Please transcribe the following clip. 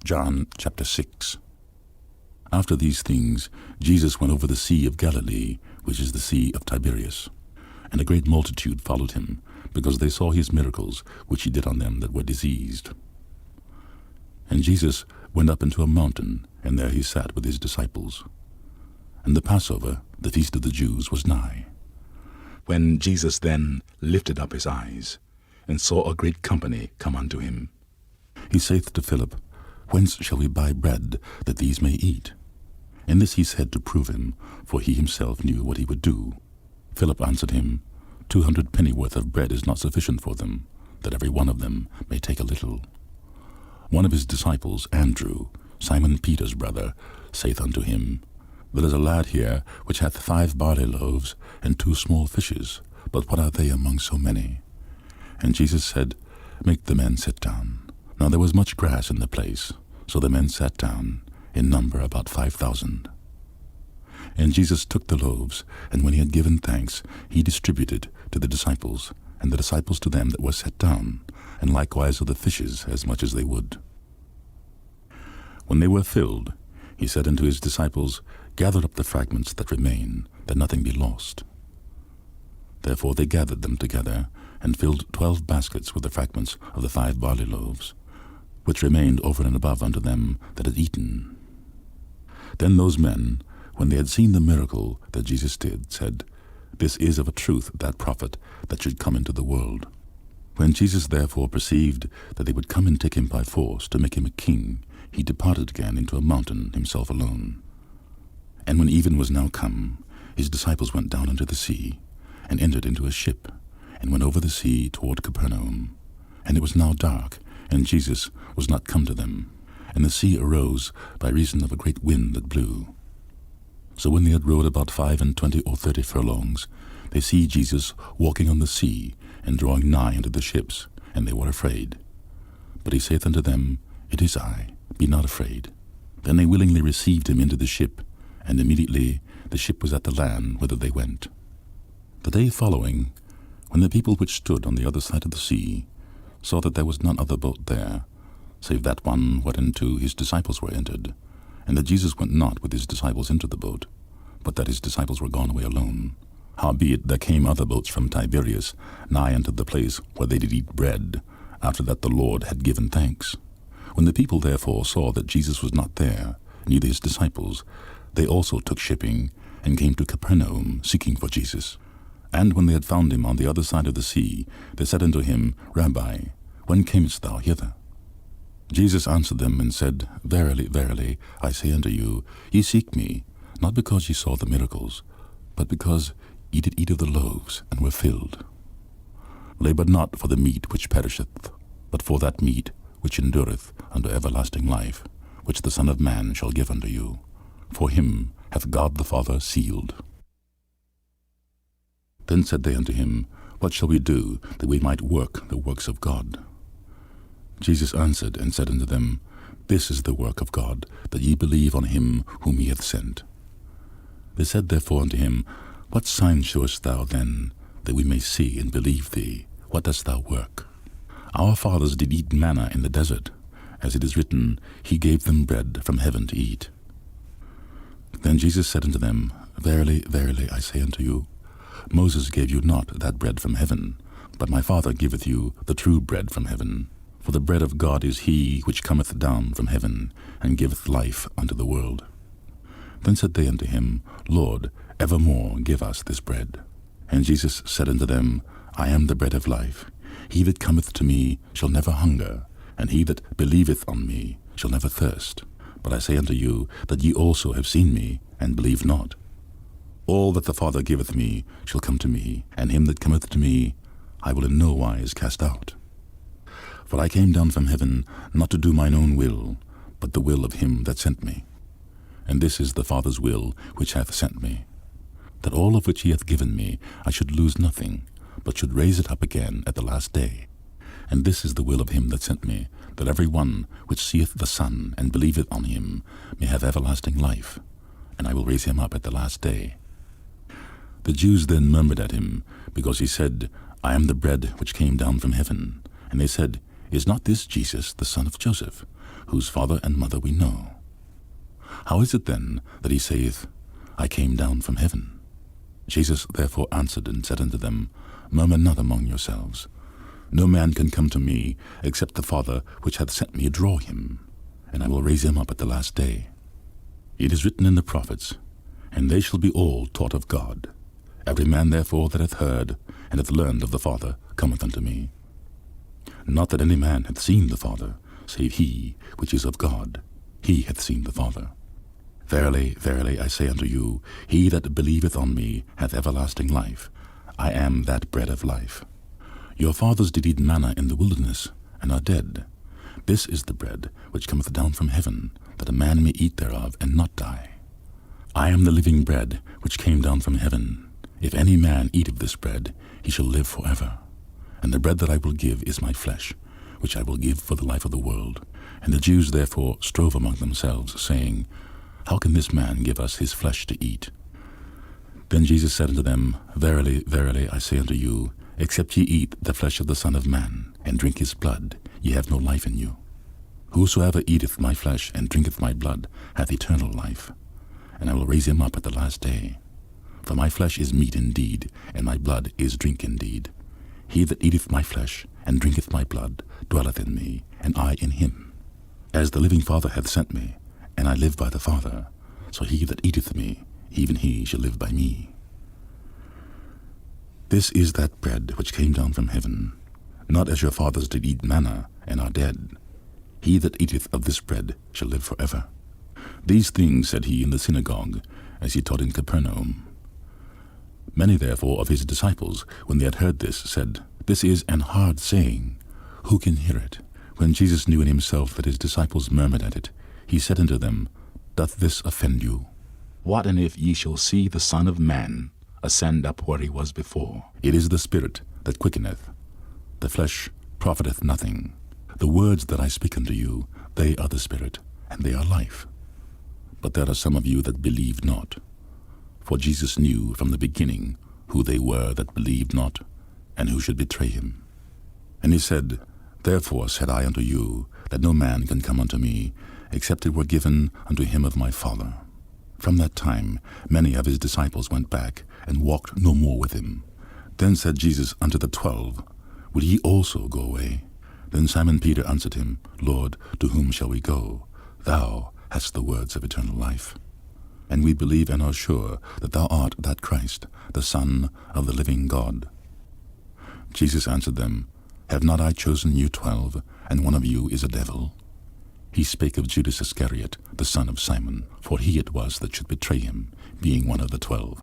John chapter 6. After these things Jesus went over the sea of Galilee, which is the sea of Tiberias. And a great multitude followed him, because they saw his miracles which he did on them that were diseased. And Jesus went up into a mountain, and there he sat with his disciples. And the Passover, the feast of the Jews, was nigh. When Jesus then lifted up his eyes, and saw a great company come unto him, he saith to Philip, Whence shall we buy bread, that these may eat? And this he said to prove him, for he himself knew what he would do. Philip answered him, 200 pennyworth of bread is not sufficient for them, that every one of them may take a little. One of his disciples, Andrew, Simon Peter's brother, saith unto him, There is a lad here which hath 5 barley loaves and 2 small fishes, but what are they among so many? And Jesus said, Make the men sit down. Now there was much grass in the place, so the men sat down, in number about 5,000. And Jesus took the loaves, and when he had given thanks, he distributed to the disciples, and the disciples to them that were set down, and likewise of the fishes as much as they would. When they were filled, he said unto his disciples, Gather up the fragments that remain, that nothing be lost. Therefore they gathered them together, and filled 12 baskets with the fragments of the 5 barley loaves, which remained over and above unto them that had eaten. Then those men, when they had seen the miracle that Jesus did, said, This is of a truth that prophet that should come into the world. When Jesus therefore perceived that they would come and take him by force to make him a king, he departed again into a mountain himself alone. And when even was now come, his disciples went down into the sea, and entered into a ship, and went over the sea toward Capernaum. And it was now dark, and Jesus was not come to them. And the sea arose by reason of a great wind that blew. So when they had rowed about 25 or 30 furlongs, they see Jesus walking on the sea, and drawing nigh unto the ships, and they were afraid. But he saith unto them, It is I, be not afraid. Then they willingly received him into the ship, and immediately the ship was at the land whither they went. The day following, when the people which stood on the other side of the sea saw that there was none other boat there, save that one whereinto his disciples were entered, and that Jesus went not with his disciples into the boat, but that his disciples were gone away alone. Howbeit there came other boats from Tiberias nigh unto the place where they did eat bread, after that the Lord had given thanks. When the people therefore saw that Jesus was not there, neither his disciples, they also took shipping, and came to Capernaum, seeking for Jesus. And when they had found him on the other side of the sea, they said unto him, Rabbi, when camest thou hither? Jesus answered them and said, Verily, verily, I say unto you, ye seek me, not because ye saw the miracles, but because ye did eat of the loaves, and were filled. Labor not for the meat which perisheth, but for that meat which endureth unto everlasting life, which the Son of Man shall give unto you. For him hath God the Father sealed. Then said they unto him, What shall we do, that we might work the works of God? Jesus answered and said unto them, This is the work of God, that ye believe on him whom he hath sent. They said therefore unto him, What sign showest thou then, that we may see and believe thee? What dost thou work? Our fathers did eat manna in the desert, as it is written, He gave them bread from heaven to eat. Then Jesus said unto them, Verily, verily, I say unto you, Moses gave you not that bread from heaven, but my Father giveth you the true bread from heaven. For the bread of God is he which cometh down from heaven, and giveth life unto the world. Then said they unto him, Lord, evermore give us this bread. And Jesus said unto them, I am the bread of life. He that cometh to me shall never hunger, and he that believeth on me shall never thirst. But I say unto you, that ye also have seen me, and believe not. All that the Father giveth me shall come to me, and him that cometh to me I will in no wise cast out. For I came down from heaven, not to do mine own will, but the will of him that sent me. And this is the Father's will which hath sent me, that all of which he hath given me I should lose nothing, but should raise it up again at the last day. And this is the will of him that sent me, that every one which seeth the Son and believeth on him may have everlasting life, and I will raise him up at the last day. The Jews then murmured at him, because he said, I am the bread which came down from heaven. And they said, Is not this Jesus the son of Joseph, whose father and mother we know? How is it then that he saith, I came down from heaven? Jesus therefore answered and said unto them, Murmur not among yourselves. No man can come to me, except the Father which hath sent me draw him, and I will raise him up at the last day. It is written in the prophets, and they shall be all taught of God. Every man therefore that hath heard and hath learned of the Father cometh unto me. Not that any man hath seen the Father, save he which is of God. He hath seen the Father. Verily, verily, I say unto you, he that believeth on me hath everlasting life. I am that bread of life. Your fathers did eat manna in the wilderness, and are dead. This is the bread which cometh down from heaven, that a man may eat thereof, and not die. I am the living bread which came down from heaven. If any man eat of this bread, he shall live forever. And the bread that I will give is my flesh, which I will give for the life of the world. And the Jews therefore strove among themselves, saying, How can this man give us his flesh to eat? Then Jesus said unto them, Verily, verily, I say unto you, except ye eat the flesh of the Son of Man, and drink his blood, ye have no life in you. Whosoever eateth my flesh and drinketh my blood hath eternal life, and I will raise him up at the last day. For my flesh is meat indeed, and my blood is drink indeed. He that eateth my flesh and drinketh my blood dwelleth in me, and I in him. As the living Father hath sent me, and I live by the Father, so he that eateth me, even he shall live by me. This is that bread which came down from heaven, not as your fathers did eat manna, and are dead. He that eateth of this bread shall live forever. These things said he in the synagogue, as he taught in Capernaum. Many therefore of his disciples, when they had heard this, said, This is an hard saying. Who can hear it? When Jesus knew in himself that his disciples murmured at it, he said unto them, Doth this offend you? What and if ye shall see the Son of Man ascend up where he was before? It is the Spirit that quickeneth. The flesh profiteth nothing. The words that I speak unto you, they are the Spirit, and they are life. But there are some of you that believe not. For Jesus knew from the beginning who they were that believed not, and who should betray him. And he said, Therefore said I unto you, that no man can come unto me, except it were given unto him of my Father. From that time many of his disciples went back, and walked no more with him. Then said Jesus unto the 12, Would ye also go away? Then Simon Peter answered him, Lord, to whom shall we go? Thou hast the words of eternal life. And we believe and are sure that thou art that Christ, the Son of the living God. Jesus answered them, Have not I chosen you 12, and one of you is a devil? He spake of Judas Iscariot, the son of Simon, for he it was that should betray him, being one of the 12.